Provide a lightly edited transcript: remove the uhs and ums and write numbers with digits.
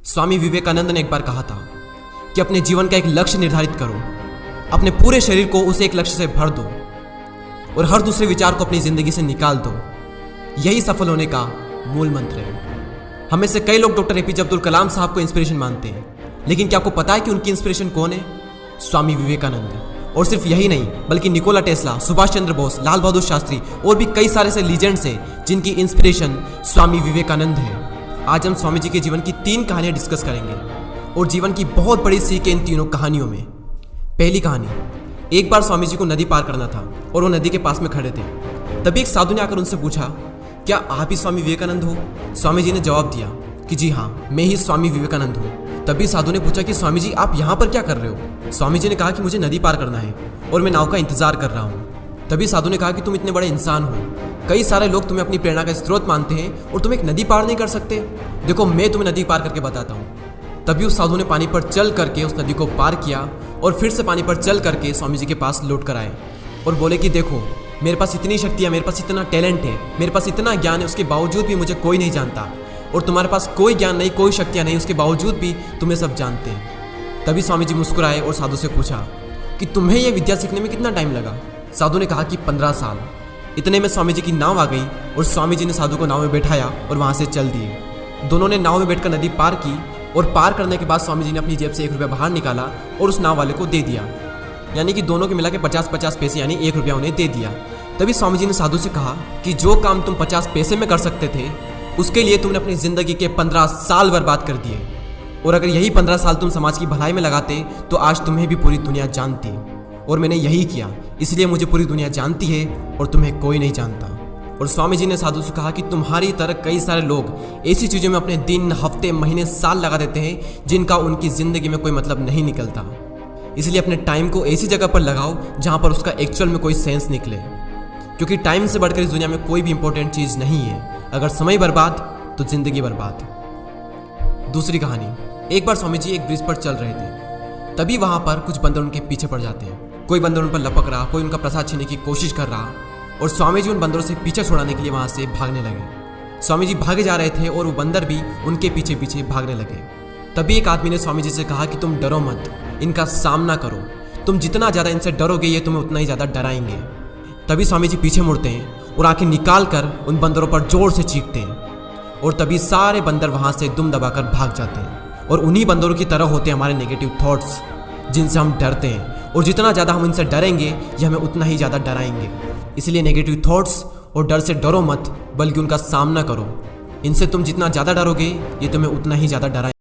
स्वामी विवेकानंद ने एक बार कहा था कि अपने जीवन का एक लक्ष्य निर्धारित करो, अपने पूरे शरीर को उसे एक लक्ष्य से भर दो और हर दूसरे विचार को अपनी जिंदगी से निकाल दो। यही सफल होने का मूल मंत्र है। हमें से कई लोग डॉक्टर एपीजे अब्दुल कलाम साहब को इंस्पिरेशन मानते हैं, लेकिन क्या आपको पता है कि उनकी इंस्पिरेशन कौन है? स्वामी विवेकानंद। और सिर्फ यही नहीं, बल्कि निकोला टेस्ला, सुभाष चंद्र बोस, लाल बहादुर शास्त्री और भी कई सारे ऐसे लीजेंड्स हैं जिनकी इंस्पिरेशन स्वामी विवेकानंद है। आज हम स्वामी जी के जीवन की 3 कहानियां डिस्कस करेंगे और जीवन की बहुत बड़ी सीख है इन तीनों कहानियों में। पहली कहानी, एक बार स्वामी जी को नदी पार करना था और वो नदी के पास में खड़े थे। तभी एक साधु ने आकर उनसे पूछा, क्या आप ही स्वामी विवेकानंद हो? स्वामी जी ने जवाब दिया कि जी हाँ, मैं ही स्वामी विवेकानंद हूँ। तभी साधु ने पूछा कि स्वामी जी, आप यहाँ पर क्या कर रहे हो? स्वामी जी ने कहा कि मुझे नदी पार करना है और मैं नाव का इंतजार कर रहा हूँ। तभी साधु ने कहा कि तुम इतने बड़े इंसान हो, कई सारे लोग तुम्हें अपनी प्रेरणा का स्रोत मानते हैं और तुम एक नदी पार नहीं कर सकते। देखो, मैं तुम्हें नदी पार करके बताता हूँ। तभी उस साधु ने पानी पर चल करके उस नदी को पार किया और फिर से पानी पर चल करके स्वामी जी के पास लौट कर आए और बोले कि देखो, मेरे पास इतनी शक्ति है, मेरे पास इतना टैलेंट है, मेरे पास इतना ज्ञान है, उसके बावजूद भी मुझे कोई नहीं जानता। और तुम्हारे पास कोई ज्ञान नहीं, कोई शक्तियाँ नहीं, उसके बावजूद भी तुम्हें सब जानते हैं। तभी स्वामी जी मुस्कुराए और साधु से पूछा कि तुम्हें यह विद्या सीखने में कितना टाइम लगा? साधु ने कहा कि 15 साल। इतने में स्वामी जी की नाव आ गई और स्वामी जी ने साधु को नाव में बैठाया और वहाँ से चल दिए। दोनों ने नाव में बैठकर नदी पार की और पार करने के बाद स्वामी जी ने अपनी जेब से 1 रुपया बाहर निकाला और उस नाव वाले को दे दिया। यानी कि दोनों के मिला के 50-50 पैसे यानी 1 रुपया उन्हें दे दिया। तभी स्वामी जी ने साधु से कहा कि जो काम तुम 50 पैसे में कर सकते थे, उसके लिए तुमने अपनी जिंदगी के 15 साल बर्बाद कर दिए। और अगर यही 15 साल तुम समाज की भलाई में लगाते तो आज तुम्हें भी पूरी दुनिया जानती। और मैंने यही किया, इसलिए मुझे पूरी दुनिया जानती है और तुम्हें कोई नहीं जानता। और स्वामी जी ने साधु से कहा कि तुम्हारी तरह कई सारे लोग ऐसी चीज़ों में अपने दिन, हफ्ते, महीने, साल लगा देते हैं जिनका उनकी ज़िंदगी में कोई मतलब नहीं निकलता। इसलिए अपने टाइम को ऐसी जगह पर लगाओ जहाँ पर उसका एक्चुअल में कोई सेंस निकले, क्योंकि टाइम से बढ़कर इस दुनिया में कोई भी इंपॉर्टेंट चीज़ नहीं है। अगर समय बर्बाद तो जिंदगी बर्बाद। दूसरी कहानी, एक बार स्वामी जी एक ब्रिज पर चल रहे थे। तभी वहाँ पर कुछ बंदर उनके पीछे पड़ जाते हैं। कोई बंदर उन पर लपक रहा, कोई उनका प्रसाद छीनने की कोशिश कर रहा और स्वामी जी उन बंदरों से पीछे छुड़ाने के लिए वहाँ से भागने लगे। स्वामी जी भागे जा रहे थे और वो बंदर भी उनके पीछे पीछे भागने लगे। तभी एक आदमी ने स्वामी जी से कहा कि तुम डरो मत, इनका सामना करो। तुम जितना ज़्यादा इनसे डरोगे ये तुम्हें उतना ही ज़्यादा डराएंगे। तभी स्वामी जी पीछे मुड़ते हैं और आंखें निकाल कर उन बंदरों पर जोर से चीखते हैं और तभी सारे बंदर वहाँ से दुम दबाकर भाग जाते हैं। और उन्हीं बंदरों की तरह होते हैं हमारे नेगेटिव थॉट्स, जिनसे हम डरते हैं। और जितना ज़्यादा हम इनसे डरेंगे ये हमें उतना ही ज़्यादा डराएंगे। इसलिए नेगेटिव थॉट्स और डर से डरो मत, बल्कि उनका सामना करो। इनसे तुम जितना ज़्यादा डरोगे ये तुम्हें उतना ही ज़्यादा डराएंगे।